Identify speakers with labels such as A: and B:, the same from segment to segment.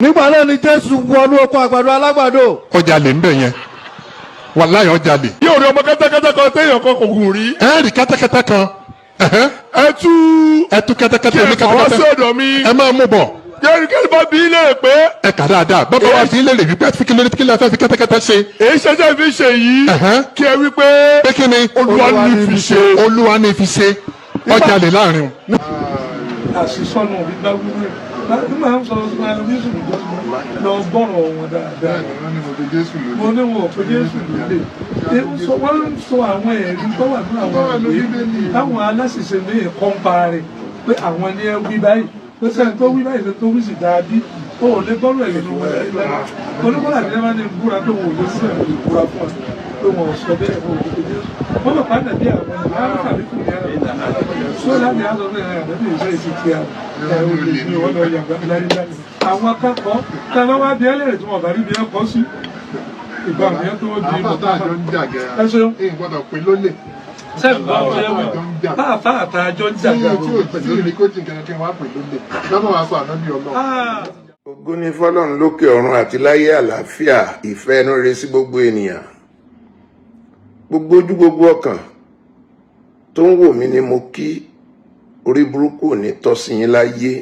A: nígbà náà ni Jésù wọnú oko àgbàdo alágbàdo.
B: ọjà lè ń bẹ̀ yẹn wàláhì ọjà lè.
C: yóò rí ọmọ kẹ́tẹ́kẹ́tẹ́ kan téèyàn kan kò gùn rí.
B: ẹ rí kẹ́tẹ́kẹ́tẹ́ kan.
C: ẹ tú
B: kẹ́tẹ́kẹ́tẹ́
C: kí ẹ fà wá sí ọ̀dọ̀ mi.
B: ẹ máa mú bọ̀.
C: kẹ́rìkẹ́rì bá bí ilé pé.
B: ẹ kà dáadáa bàbá wa bí ilé rè wípé kí ló fẹ́ fi kẹ́tẹ́kẹ́tẹ́ ṣe.
C: èyí ṣẹṣẹ fi ṣe yìí. kí ẹ wí pé.
B: pé kí ni
C: Olúwa ní fi ṣe.
B: Olúwa ní fi ṣe ọjà lè láàrin o.
D: àṣìṣọ́nù gbígbá wúwo ní máa ń sọ fún ẹni Jésù lọ gbọ́rọ̀ wọn dáadáa mo ní wọn ò pé Jésù lóde wọ́n ń sọ àwọn ẹ̀rí tó wà ní àwọn ìwé táwọn aláṣìṣe ní ẹ̀kọ́ ń para rẹ̀ pé àwọn ní ẹ wí báyìí pé sẹ́ni tó wí báyìí tó wí sì dáa bí o ò lè gbọ́rọ̀ ẹ̀rí ló wọlé lẹ́nu onígbọ́dọ̀ àti ẹ̀rọ ní ìbúra pé wọn ò lè sí ẹ̀rí ìbúra fún ọ pé wọn ò sọ bẹ́ẹ̀ wọn ò lè Jésù wọ́n lọ pàdé bí àwọn ènìyàn kàbí fún ìyá rẹ̀ sọ́dà ní àlọ́ náà ẹ̀rọ ní ìṣe ìsìnkú ẹ̀rọ òde ní wọ́n lọ yàgbá láyé àwọn akẹ́kọ̀ọ́ tẹ́lẹ̀ wá bí ẹlẹ́rìí tí wọ́n bá rí bí ẹ kọ́ sí ìgbà mìíràn tó di ẹ ṣeun sẹ́ẹ̀bù bá fẹ́ wí fáàfáà àtàjọ ń jàgà
E: ògo ni fọ́lọ́run lókè ọ̀run àti láyé àlàáfíà ìfẹ́ inú rere sí gbogbo ènìyàn gbogbo ojú gbogbo ọkàn tó ń wò mí ni mo kí orí burúkú ò ní tọ́ sí yín láyé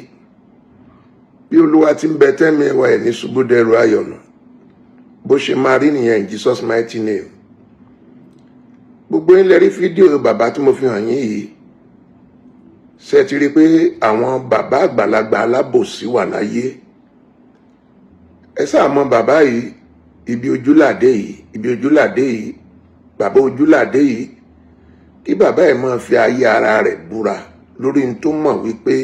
E: bí Olúwa ti ń bẹ tẹ́mi ẹwà ẹ̀ ní ṣubú dẹrù ayọ̀nù bó ṣe máa rí nìyẹn in Jesus mighty name gbogbo yín lè rí fídíò bàbá tí mo fi hàn yín yìí ṣe ti rí pé àwọn bàbá àgbàlagbà alábòsí wà láyé ẹ sáà mọ bàbá yìí ibi ojúlàdé yìí bàbá ojúlàdé yìí kí bàbá ẹ̀ máa fi ayé ara rẹ̀ búra lórí n tó mọ̀ wípé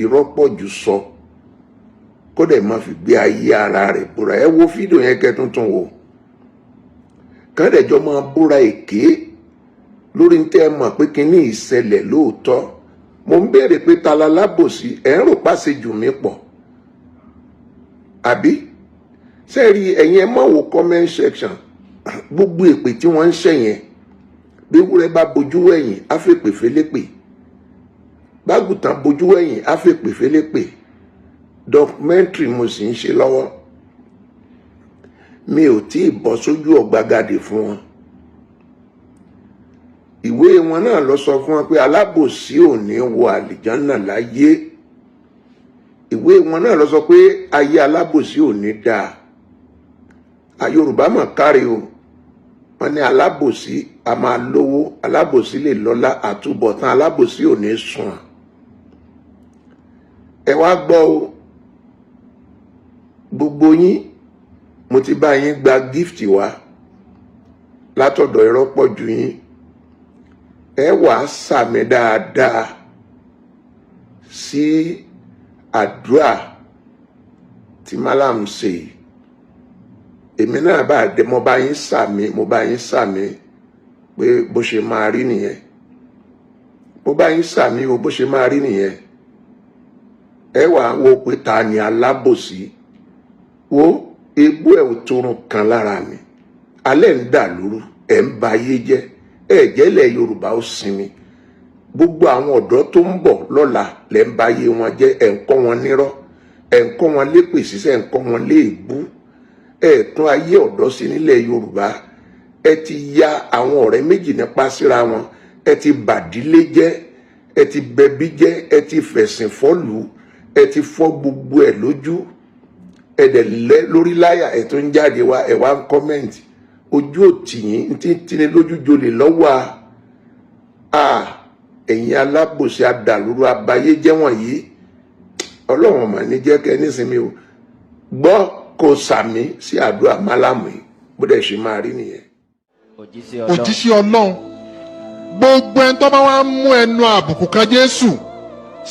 E: irọ́ pọ̀ jù sọ kó dẹ̀ máa fi gbé ayé ara rẹ̀ búra ẹ wo fídíò yẹn kẹ́ tuntun wò kán dẹ̀ jọ máa búra èké lórí n tẹ́ ẹ mọ̀ pé kíní ìṣẹ̀lẹ̀ lóòótọ́ mo ń béèrè pé ta la lábòsí ẹ̀ ń rò pàṣẹ jù mí pọ̀ àbí sẹ́ẹ̀rí ẹ̀yin ẹ máa wo comment section gbogbo èpè tí wọ́n ń ṣẹ̀yẹn bí wúrẹ́ bá bojú ẹ̀yìn á fèpè félépè bágùtàn bojú ẹ̀yìn á fèpè félépè documentary mo sì ń ṣe lọ́wọ́ mi ò tí ì bọ́ sójú ọ̀gbagadè fún wọn ìwé wọn náà lọ sọ fún wọn pé alábòsí ò ní wọ àlìjánà láyé ìwé wọn náà lọ sọ pé ayé alábòsí ò ní dáa Yorùbá mọ̀ kárí o wọn ní alábòsí a máa lówó alábòsí lè lọ́lá àtúbọ̀tán alábòsí ò ní sùn ẹ wá gbọ́ o gbogbo yín mo ti bá yín gba gift wá látọ̀dọ̀ irọ́ pọ̀ jù yín ẹ wàá sàmì dáadáa sí àdúrà tí málàm ṣe yìí èmi náà bá dé mo bá yín sàmì pé bó ṣe máa rí nìyẹn mo bá yín sàmì o bó ṣe máa rí nìyẹn ẹ wàá wo pé ta ni alábòsí wo egbò ẹ̀ ò torun kan lára mi alẹ́ ń dà lóru ẹ̀ ń ba ayé jẹ́ ẹ̀jẹ̀lẹ̀ Yorùbá ó sinmi gbogbo àwọn ọ̀dọ́ tó ń bọ̀ lọ́la lẹ́ ń bá yé wọn jẹ́ ẹ̀ ń kọ́ wọn nírọ́ ẹ̀ ń kọ́ wọn lépè sísẹ́ ẹ̀ ń kọ́ wọn léèbú ẹ̀ tún ayé ọ̀dọ́ sí nílẹ̀ Yorùbá ẹ ti ya àwọn ọ̀rẹ́ méjì nípa síra wọn ẹ ti bàdílé jẹ́ ẹ ti bẹbí jẹ́ ẹ ti fẹ̀sìn fọ́lù ẹ ti fọ́ gbogbo ẹ̀ lójú ẹ dẹ̀ lẹ́ lórí láyà ẹ tó ń jáde wá ẹ wá ń kọ́mẹ́ǹtì ojú òtì yín tí tíni lójú jolè lọ́wọ́ ẹ̀yin alábòsí adàlúrú abayé jẹ́ wọ̀nyí Ọlọ́run ọmọ ní jẹ́ kẹ́ nísinmi o gbọ́ kó sàmì sí àdúrà málàmù yìí bó dẹ̀ ṣe máa rí nìyẹn.
B: òjíṣẹ́ Ọlọ́run gbogbo ẹni tó bá wá mú ẹnu àbùkù kan Jésù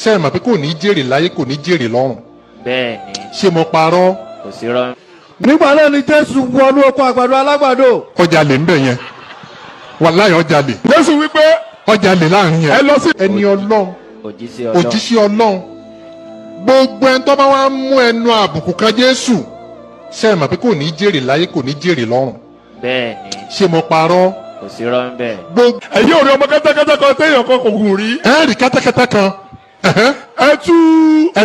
B: ṣe é mọ̀ pé kò ní jèrè láyé kò ní jèrè lọ́run.
F: bẹ́ẹ̀ni.
B: ṣé mo parọ́.
F: kò sí rọ.
A: nígbà náà ni Jésù wọnú oko àgbàdo alágbàdo.
B: ọjà lè ń bẹ̀ yẹn wàláhì ọjà lè.
C: Jésù wípé
B: ọjà lè láàrin yẹn.
C: ẹ lọ sí.
B: ẹni Ọlọ́run
F: òjíṣẹ́
B: Ọlọ́run gbogbo ẹni tó bá wá mú ẹnu àbùkù kan Jésù ṣe é mọ̀ pé kò ní jèrè láyé kò ní jèrè lọ́run.
F: bẹ́ẹ̀ni.
B: ṣé mo parọ́.
F: kò sí rọ ń bẹ̀.
C: ẹ̀yin ò rí ọmọ kẹ́tẹ́kẹ́tẹ́ kan téèyàn kan kò gùn rí.
B: ẹ rí kẹ́tẹ́kẹ́tẹ́ kan.
C: ẹ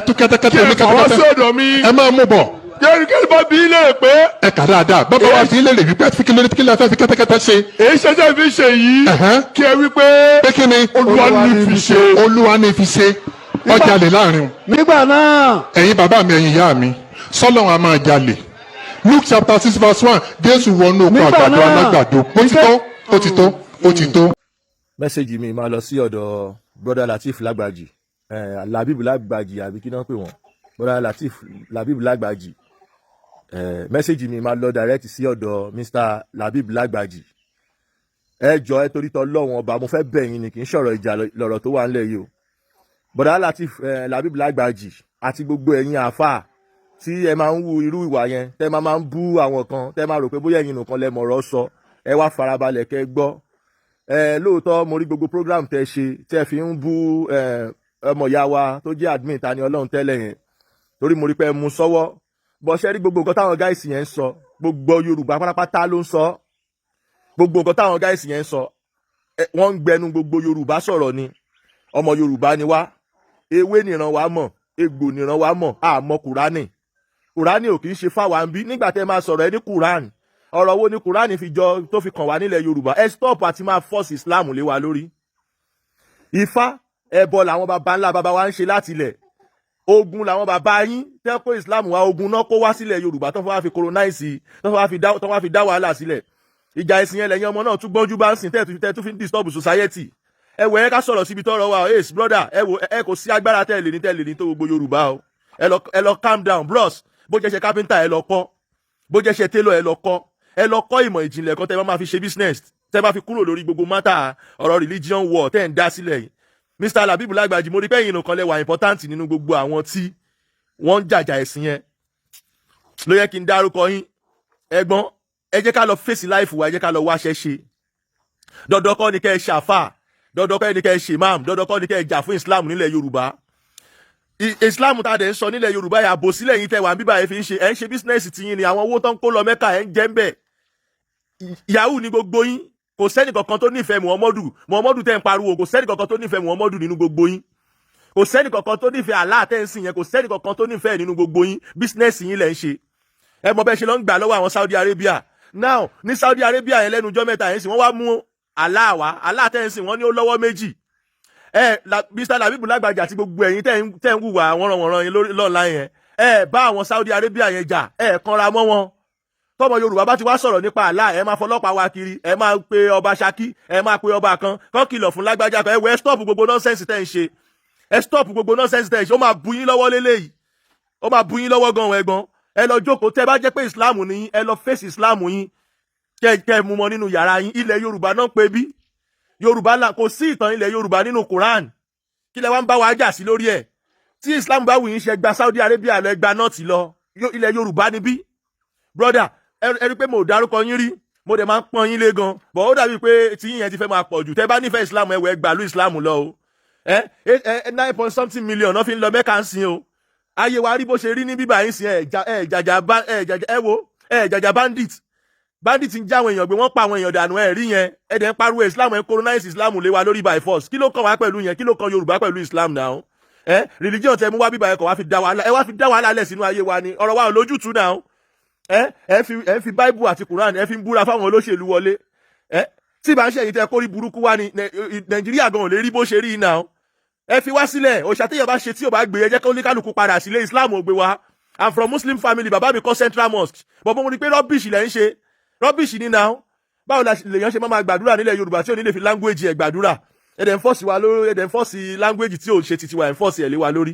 C: tú
B: kẹ́tẹ́kẹ́tẹ́
C: kí ẹ fà wá sí ọ̀dọ̀ mi.
B: ẹ máa mú bọ̀.
C: kẹ́nikẹ́ni bá bí ilé pé.
B: ẹ kà dáadáa bàbá wa bí ilé rè wípé kí lè fẹ́ fi kẹ́tẹ́kẹ́tẹ́ ṣe.
C: èyí ṣẹ̀ṣẹ̀ fi ṣe yìí. kí ẹ wí pé.
B: pé kí ni.
C: olúwa ní fi ṣe.
B: olúwa ní fi ṣe. ọjà lè láàrin.
A: nígbà náà.
B: ẹ̀yin bàbá mi ẹ̀yin ìyá mi sọ́lọ́run a máa jalè. Luke chapter 6 verse 1 Jésù wọnú oko àgbàdo alágbàdo. ó ti tó.
G: mẹ́sẹ̀gì mi máa lọ sí ọ̀dọ̀ brother Lateef Lágbàjì Labib Lágbàjì àbí kí náà pè wọ́n brother Lateef Labib Lágbàjì mẹ́sẹ̀gì mi máa lọ direct sí ọ̀dọ̀ Mr. Labib Lágbàjì. ẹ jọ ẹ torí tọ́ lọ́wọ́n ọba mo fẹ́ bẹ̀ yín ni kì í ṣọ̀rọ̀ ìjà lọ̀rọ̀ tó wà ńlẹ̀ yìí o. brother Lateef Labib Lágbàjì àti gbogbo ẹ̀yin àáfàá tí ẹ máa ń wu irú ìwà yẹn tẹ́ máa ń bú àwọn kan tẹ́ máa rò pé bóyá ẹ̀yin nìkan lẹ mọ̀rọ̀ sọ ẹ wá farabalẹ̀ kẹ́ gbọ́. Lóòótọ́ mo rí gbogbo program tẹ́ ṣe tẹ́ fi ń bú ọmọ ìyá wa tó jẹ́ admin Tani Ọlọ́run tẹ́lẹ̀ yẹn torí mo rí pé mú sọ́wọ́ bọ́ ṣe rí gbogbo nǹkan táwọn gáìsì yẹn ń sọ gbogbo Yorùbá pátápátá ló ń sọ gbogbo nǹkan táwọn gáìsì yẹn ń sọ wọ́n ń gbẹnu gbogbo Yorùbá sọ̀rọ̀ ni ọmọ Yorùbá ni wá ewé nìran wa mọ̀ egbò nìran wa mọ̀ àmọ́ Kùránì ò kì í ṣe fáwa ń bí nígbà tẹ́ máa sọ̀rọ̀ ẹ ní Kùránì ọ̀rọ̀ wo ni Kùránì fi jọ tó fi kàn wá nílẹ̀ Yorùbá ẹ stop àti máa force Islam lé wa lórí. Ifá ẹbọ làwọn baba ńlá baba wa ń ṣe láti ilẹ̀ ogun làwọn baba yín tẹ́ pé Islam wa ogun náà kó wá sílẹ̀ Yorùbá tó fọwọ́ fi colonize tó fọwọ́ fi dá wàhálà sílẹ̀ ìjà ìsìn yẹn lẹ́yìn ọmọ náà tún gbọ́njú bá ń sìn tẹ́ tún fi disturb society ẹ wọ ẹ ká sọ̀rọ̀ síbi tọ́rọ̀ wa ace brother ẹ wò ẹ kò sí agbára tẹ́lẹ̀ ní tó gbogbo Yorùbá o ẹ lọ calm down bros bó jẹ́ ṣe kápẹ́ńtà ẹ lọ kọ́ bó jẹ́ ṣe télọ̀ ẹ lọ kọ́ ìmọ̀ ìjìnlẹ̀ kan tẹ́ máa fi ṣe business tẹ́ bá fi kúrò lórí gbogbo mátà ọ̀rọ̀ religion war tẹ́ ń dá sílẹ̀ yìí Mr. Labib Lágbàjì mo rí pé ẹ̀yin nìkan lẹ wà important nínú gbogbo àwọn tí wọ́n ń jàjà ẹ̀sìn yẹn ló yẹ kí n dárúkọ yín ẹ̀gbọ́n ẹ jẹ́ ká lọ face life wa ẹ jẹ́ ká lọ wáṣẹ́ ṣe dandan kọ́ ni kẹ́ ẹ ṣàfà dandan kọ́ ni kẹ́ ẹ ṣe imam dandan kọ́ ni kẹ́ ẹ jà fún Islam nílẹ̀ Yorùbá Islam tá a dẹ̀ ń sọ nílẹ̀ Yorùbá yà bò sílẹ̀ yín tẹ́ wà bíbá ẹ fi ń ṣe ẹ ń ṣe business tiyín ni àwọn owó tó ń kó lọ Mẹ́kà ẹ ń jẹ́ ń bẹ̀ yahoo ni gbogbo yín kò sẹ́ni kankan tó nífẹ̀ẹ́ Muhammadu tẹ́ ń pariwo kò sẹ́ni kankan tó nífẹ̀ẹ́ Muhammadu nínú gbogbo yín kò sẹ́ni kankan tó nífẹ̀ẹ́ Allah tẹ́ ń sìn yẹn kò sẹ́ni kankan tó nífẹ̀ẹ́ nínú gbogbo yín business yín lẹ̀ ń ṣe ẹ mọ̀ bẹ́ẹ̀ ṣe lọ ń gbà lọ́wọ́ àwọn Saudi Arabia now ní Saudi Arabia yẹn lẹ́nu ọjọ́ mẹ́ta yẹn sì wọ́n wá mú Allah tẹ́ ń sìn wọ́n ní ó lọ́wọ́ méjì Mr. Labib Lágbàjì àti gbogbo ẹ̀yin tẹ́ ń wùwà wọ́nranwọ̀nran yẹn lọ́la yẹn bá àwọn Saudi Arabia yẹn jà kanra mọ́ wọn tọmọ Yorùbá bá ti wá sọ̀rọ̀ nípa Allah ẹ máa fọlọ́pàá wa kiri ẹ máa pe ọba Ṣakí ẹ máa pe ọba kan kìlọ̀ fún Lágbàjá kan ẹ stop gbogbo nọ́sẹ̀nsì tẹ́ ń ṣe ẹ stop gbogbo nọ́sẹ̀nsì tẹ́ ń ṣe ó máa bu yín lọ́wọ́ lélẹ́yìí ó máa bu yín lọ́wọ́ gan-an ẹ̀gbọ́n ẹ lọ jókòó tẹ́ bá jẹ́ pé Islam ni ẹ lọ face Islam yín kẹ́ mú mọ nínú yàrá yín ilẹ̀ Yorùbá náà pé bí Yorùbá kò sí ìtàn ilẹ̀ Yorùbá nínú Quran kí lẹ wá ń bá wa jà sí lórí ẹ̀ tí Islam bá wù yín ṣe gba Saudi Arabia lọ gba nọ́ọ̀tì lọ ilẹ̀ Yorùbá ni bí brother ẹ rí pé mo dárúkọ yín rí mo dẹ̀ máa ń pọ́n yín lé gan bọ̀ ó dàbí pé tí yín yẹn ti fẹ́ máa pọ̀ jù tẹ́ bá nífẹ̀ẹ́ Islam ẹ̀wẹ̀ gbàlú Islam lọ o 9 million náà fi ń lọ Mẹ́kà ń sin o ayé wa rí bó ṣe rí ní bíbá yín sin jàjà bandit ń já àwọn èèyàn gbé wọ́n pa àwọn èèyàn dànù rí yẹn dẹ̀ ń pariwo Islam colonize Islam lé wa lórí by force kí ló kàn wá pẹ̀lú yẹn kí ló kàn Yorùbá pẹ̀lú Islam náà religion tẹ mú wá bíbá ẹ̀kọ́ wá fi dá wàhálà lẹ̀ sínú ayé wa ni ọ̀rọ̀ wa ò lójútùú náà ẹ fi Bible àti Quran ẹ fi ń búra fáwọn olóṣèlú wọlé tí ìbá ń ṣe èyí tẹ kórí burúkú wá ní Nàìjíríà gan ò lè rí bó ṣe rí náà ẹ fi wá sílẹ̀ òṣàtẹ́yẹ bá ṣe tí ò bá gbé ẹ jẹ́ kó ní kálukú padà sílé Islam ò gbé wa I'm from Muslim family bàbá mi kọ́ Central Mosque bọ̀bọ̀ mo rí pé rọ́bìṣì lẹ́ ń ṣe rọ́bìṣì ní náà báwo lèèyàn ṣe máa gbàdúrà nílẹ̀ Yorùbá tí ò ní lè fi language ẹ̀ gbàdúrà ẹ̀dẹ̀ ń fọ́ọ̀sì wa lórí ẹ̀dẹ̀ ń fọ́ọ̀sì language tí ò ṣe titi wa ẹ̀ ń fọ́ọ̀sì ẹ̀ lé wa lórí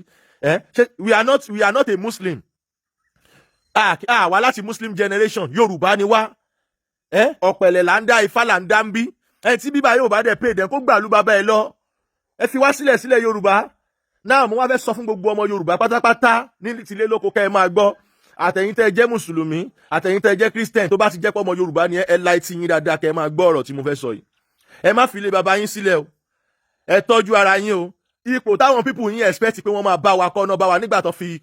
G: we are not a Muslim wá láti Muslim generation Yorùbá ni wá ọ̀pẹ̀lẹ̀ là ń dá Ifá là ń dá ń bí tí bíbá yóò bá dẹ̀ pé ìdẹ̀ kó gbàlú bàbá ẹ lọ ẹ fi wá sílẹ̀ Yorùbá náà mo wá fẹ́ sọ fún gbogbo ọmọ Yorùbá pátápátá ní tilé lóko kẹ́ ẹ máa gbọ́ àtẹ̀yin tẹ́ jẹ́ mùsùlùmí àtẹ̀yin tẹ́ jẹ́ Christian tó bá ti jẹ́ pé ọmọ Yorùbá ni ẹ láì tí yín dáadáa kẹ́ ẹ máa gbọ́ ọ̀rọ̀ tí mo fẹ́ sọ yìí ẹ má fi ilé bàbá yín sílẹ̀ o ẹ tọ́jú ara yín o ipò táwọn people yín expect pé wọ́n máa bá wa kọ́ náà bá wa nígbà tó fi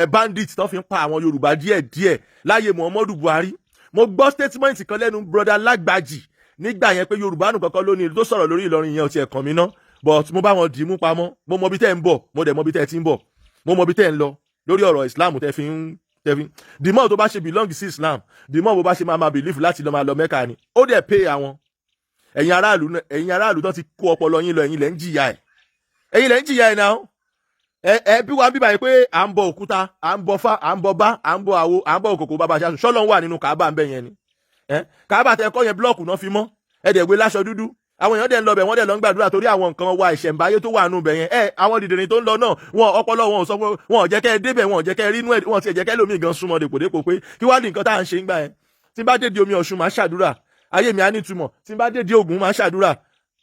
G: bandit tó fi ń pa àwọn Yorùbá díẹ̀díẹ̀ láyé Muhammadu Buhari mo gbọ́ statement kan lẹ́nu brother Lágbàjì nígbà yẹn pé Yorùbá nù kankan lónìí tó sọ̀rọ̀ lórí Ìlọrin yẹn ò tiẹ̀ kàn mí ná but mo bá wọn dì í mú pamọ́ mo mọ bí tẹ́ ń bọ̀ mo dẹ̀ mọ bí tẹ́ ti ń bọ̀ mo mọ bí tẹ́ ń lọ lórí ọ̀rọ̀ Islam tẹ́ fi ń the more tó bá ṣe belong sí Islam the more bó bá ṣe máa believe láti lọ máa lọ Mẹ́kà ni ó dẹ̀ pay àwọn ẹ̀yin aráàlú tán ti kó ọpọlọ yín lọ ẹ̀yin lẹ́ ń jìyà ẹ̀ náà ẹ bí wàá bí báyìí pé à ń bọ òkúta à ń bọ fá à ń bọ bá à ń bọ àwo à ń bọ òkòkò bàbá aṣáṣu ṣọlọ ń wà nínú Kaaba ń bẹ yẹn ni Kaaba tẹ kọ́ yẹn blọọkù náà fi mọ́ ẹ dẹ̀ gbé láṣọ dúdú àwọn èèyàn dẹ̀ ń lọ bẹ̀ wọ́n dẹ̀ lọ ń gbàdúrà torí àwọn nǹkan wa ìṣẹ̀ǹbáyé tó wà nù bẹ̀ yẹn àwọn dìdìrín tó ń lọ náà wọn ọpọlọ wọn ò sọ pé wọn ò jẹ́ kẹ́ ẹ débẹ̀ wọn ò jẹ́ kẹ́ ẹ rí inú ẹ̀ wọn ò tiẹ̀ jẹ́ kẹ́ lómi gan súnmọ́ dèpòdépò pé kí wá ní nǹkan tá à ń ṣe ń gbà yẹn tí n bá dé di omi Ọ̀ṣun máa ṣàdúrà ayé mi á nítumọ̀ tí n bá dé di Ògún máa ṣàdúrà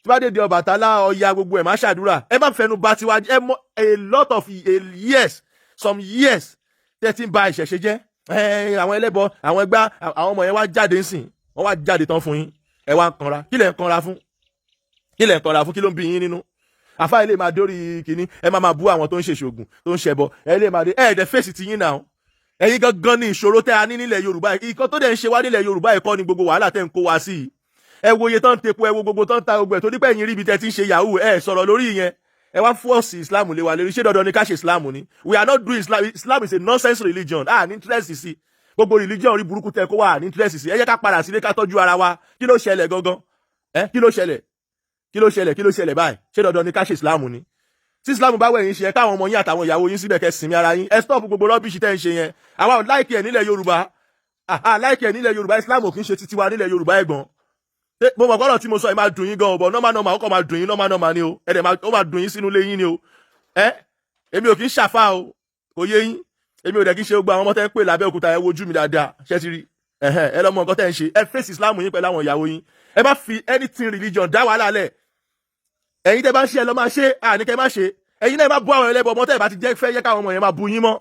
G: tí bá dé di Ọbàtálá Ọya gbogbo ẹ̀ máa ṣàdúrà ẹ má fẹnu bà tiwa ẹ mọ a lot of years some years tẹ́ ti ń ba ìṣẹ̀ṣe jẹ́ àwọn ẹlẹ́bọ àwọn ẹgbá àwọn ọmọ yẹn wá jáde ńsìn wọ́n wá jáde tán fún yín ẹ wá ń kanra kí lẹ̀ ń kanra fún kí ló ń bí yín nínú àfáà ilé máa dórí kínní ẹ máa bú àwọn tó ń ṣe ṣògùn tó ń ṣẹbọ ẹ lè máa dé ẹ dẹ fèsì ti yín náà ẹ̀yin gangan ní ìṣòro tẹ́ a ní nílẹ̀ Yorùbá ìkan tó dẹ̀ ń ṣe wá nílẹ̀ Yorùbá ẹ̀kọ́ ni gbogbo wàhálà tẹ́ ń kó wá sí i ẹ wo iye tán ń tepo ẹ wo gbogbo tán ń ta gbogbo ẹ tó nípa ẹ̀yin rí ibi tẹ́ ti ń ṣe yahoo ẹ sọ̀rọ̀ lórí ìyẹn ẹ wá fọ́ọ̀sì Islam lé wa lérí ṣé dandan ni ká ṣe Islam ni we are not doing Islam is a nonsense religion ní interest sí gbogbo religion rí burúkú tẹ́ kó wà ní interest sí ẹ jẹ́ ká padà sílé ká tọ́jú ara wa kí ló ṣẹlẹ̀ gangan kí ló ṣẹlẹ̀ báyìí ṣé dandan ni ká ṣe Islam ni tí Islam bá wẹ̀ yín ṣe ẹ káwọn ọmọ yín àtàwọn ìyàwó yín síbẹ̀ kẹ́ sinmi ara yín ẹ stop gbogbo rọ́bìṣì tẹ́ ń ṣe yẹn àwa ò láìkì ẹ̀ nílẹ̀ Yorùbá nílẹ̀ Yorùbá Islam ò kì í ṣe titi wa nílẹ̀ Yorùbá ẹ̀gbọ́n mo mọ̀ kọ́nà tí mo sọ ẹ máa dùn yín gan ọ̀bọ̀ normal ó kàn máa dùn yín normal ni o ó máa dùn yín sínú ilé yín ni o èmi ò kì í ṣàfà o kò yé yín èmi ò dẹ̀ kì í ṣe gbogbo àwọn ọmọ tẹ́ ń pè lábẹ́ òkúta ẹ wojú mi dáadáa ṣẹ́ ti rí ẹ lọ́mọ nǹkan tẹ́ ń ṣe ẹ face Islam yín pẹ̀lú àwọn ìyàwó yín ẹ má fi anything religion dá wàhálà lẹ̀ ẹ̀yin tẹ́ bá ń ṣe ẹ lọ́ máa ṣe àníkẹ́ má ṣe ẹ̀yin náà má bú àwọn ẹlẹ́bọ ọmọ tẹ́ bá ti jẹ́ fẹ́ yẹ káwọn ọmọ yẹn máa bú yín mọ́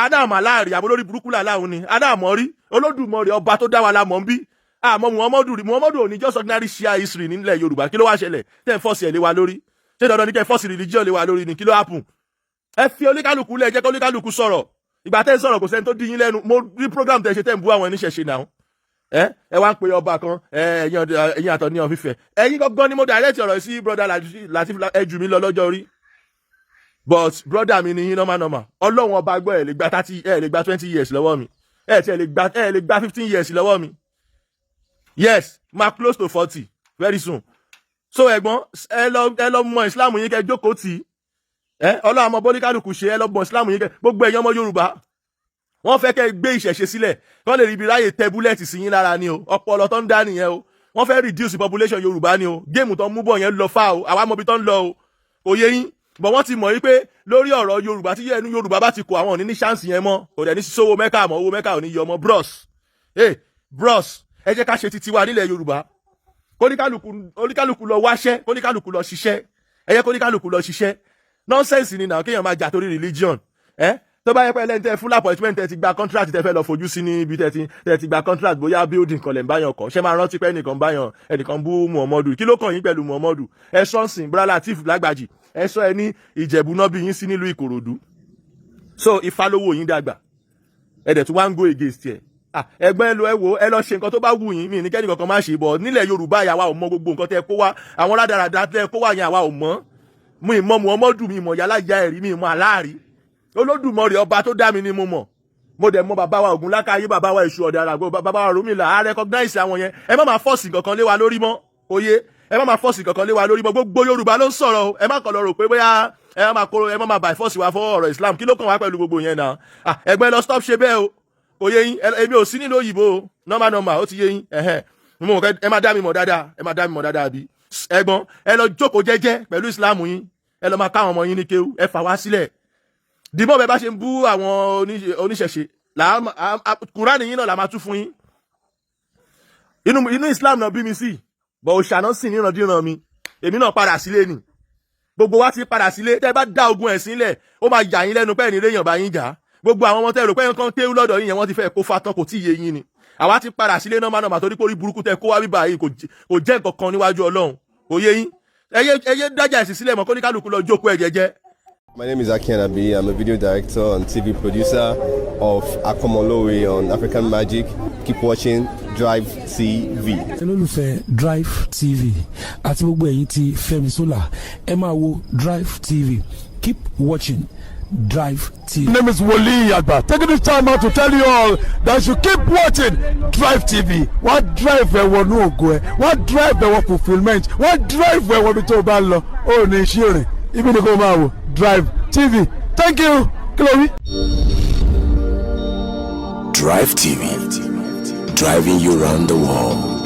G: Ádámù aláàrí àbólórí burúkú làláhùn ni Ádámù rí Olódùmarè ọba tó dá wa la mọ̀ ń bí àmọ́ Muhammadu ò ní just ordinary share history nílẹ̀ Yorùbá kí ló wá ṣẹlẹ̀ tẹ́ ń fọ́ọ̀sì ẹ̀ lé wa lórí ṣé dandan ní kẹ́ fọ́ọ̀sì religion lé wa lórí ni kí ló happen ẹ fi oníkálukú lẹ̀ jẹ́ kí oníkálukú sọ̀rọ̀ ìgbà tẹ́ ń sọ̀rọ̀ kò sẹ́ni tó dín yín lẹ́nu mo rí program tẹ́ ṣe tẹ́ ń bú àwọn oníṣẹ̀ṣe náà ẹ wá ń pe ọba kan ẹ̀yin àtọ̀ ní ọ̀fífẹ́ ẹ̀yin gangan ni mo direct ọ̀rọ̀ sí brother Latif ẹ jù mí lọ lọ́jọ́ orí but brother mi ni yín normal Ọlọ́run ọba gbọ́ ẹ lè gba 20 years lọ́wọ́ mi ẹ lè gba 15 years lọ́wọ́ mi yes ma close to 40 very soon so ẹ̀gbọ́n ẹ lọ mọ Islam yín kẹ́ jókòó tì Ọlọ́run ọmọ bólíkálùkù ṣe ẹ lọ mọ Islam yín kẹ́ gbogbo ẹ̀yin ọmọ Yorùbá wọ́n fẹ́ kẹ́ gbé ìṣẹ̀ṣe sílẹ̀ kí wọ́n lè rí ibi ráyè tẹ búlẹ̀tì sí yín lára ni o ọpọlọ tó ń dá nìyẹn o wọ́n fẹ́ reduce population Yorùbá ni o géèmù tó ń mú bọ̀ yẹn lọ fà o àwa mọbi tó ń lọ o òye yín bọ̀ wọ́n ti mọ̀ yí pé lórí ọ̀rọ̀ Yorùbá tí ẹnu Yorùbá bá ti kó àwọn òní ní chance yẹn mọ́ kò dẹ̀ ní sówó Mẹ́kà mọ́ owó Mẹ́kà ò ní yọ ọmọ bros ẹ jẹ́ ká ṣe titi wa nílẹ̀ Yorùbá kóníkálùkù lọ wáṣẹ́ kóníkálùkù lọ ṣiṣẹ́ ẹ jẹ́ kóníkálùkù lọ ṣiṣẹ́ nonsense ni náà kéèyàn máa jà torí religion tó bá yẹ pé ẹlẹ́ni tẹ́ full appointment tẹ́ ti gba contract tẹ́ fẹ́ lọ fojú sí ní ibi tẹ́ ti gba contract bóyá building kan lẹ̀ ń báyàn kọ́ ṣé máa rántí pé ẹnìkan bú Muhammadu kí ló kàn yín pẹ̀lú Muhammadu ẹ sọ́nsìn Bọ́lá Latif Lágbàjì ẹ sọ ẹ ní Ìjẹ̀bú náà bí yín sí nílùú Ìkòròdú so Ifá lówó yín dàgbà ẹ dẹ̀ tún wá ń go against ẹ̀ ẹgbẹ́ ẹ lọ ṣe nǹkan tó bá wù yín mi ní kẹ́ni kankan má ṣe bọ̀ nílẹ̀ Yorùbá yà wá ò mọ gbogbo nǹkan tẹ́ kó wá àwọn rádaràda tẹ́ kó wá yẹn àwa ò mọ̀ mo ìmọ̀ Muhammadu mi ìmọ̀ yálà ìyá ẹ̀rí mi ìmọ̀ aláàrí Olódùmarè ọba tó dá mi ni mo mọ̀ mo dẹ̀ mọ̀ bàbá wa Ògúnlákáyé bàbá wa Èṣù Ọ̀dàrà bàbá wa Ọ̀rúnmìlà á recognize àwọn yẹn ẹ má máa fọ́ọ̀sì kankan lé wa lórí mọ́ oyé ẹ má máa fọ́ọ̀sì kankan lé wa lórí mọ́ gbogbo Yorùbá ló ń sọ̀rọ̀ o ẹ má kàn lọ rò pé bóyá ẹ má máa by force wa fọ́ ọ̀rọ̀ Islam kí ló kàn wá pẹ̀lú gbogbo yẹn náà ẹgbẹ́ lọ stop ṣe bẹ́ẹ̀ o oyé yín èmi ò sí nílò òyìnbó normal ó ti yé yín ẹ má dá mi mọ̀ dáadáa bí ẹ̀gbọ́n ẹ lọ jókòó jẹ́jẹ́ pẹ̀lú Islam yín ẹ lọ máa káwọn ọmọ yín ní kéwú ẹ fà wá sílẹ̀ dìbò bẹ́ẹ̀ bá ṣe ń bú àwọn oníṣẹ̀ṣe Kùránì yín náà la máa tú fún yín inú Islam náà bí mi sí bọ̀ òṣàná sì níran mi èmi náà padà sílé ni gbogbo wa ti padà sílé tẹ́ bá dá ogun ẹ̀sìn lẹ̀ ó máa yà yín lẹ́nu pẹ́ẹ́ ní réyàn bá yín jà gbogbo àwọn ọmọ tẹ́ rò pé nǹkan kéwú lọ́dọ̀ yín yẹn wọ́n ti fẹ́ kó fatán kò tí ì yé yín ni àwa ti padà sílé normal torí pé orí burúkú tẹ́ kó wá bíbá yìí kò jẹ́ nǹkan kan níwájú Ọlọ́run kò yé yín ẹyẹ dájà ẹ̀sìn sílẹ̀ mọ́ kó ní kálukú lọ jókòó ẹ̀ jẹ́jẹ́.
H: My name is Awon Alabosi. I'm a video director and TV producer of Akomolowe on African Magic. Keep watching Drivetv.
I: olólùfẹ́ Drivetv àti gbogbo ẹ̀yin tí Fẹ́mi Sola ẹ máa wo Drivetv. Keep watching Drive TV.
C: My name is Wole Agba. Taking this time out to tell you all that you keep watching Drive TV. What drive ẹ̀wọ̀ ní ògo ẹ̀? What drive ẹ̀wọ̀ fulfilment? What drive ẹ̀wọ̀ bí tó bá lọ? Ó ní iṣẹ́ rìn. Ibi ni kò máa wò Drive TV. Thank you. Chloe.
J: Drive TV, driving you around the world.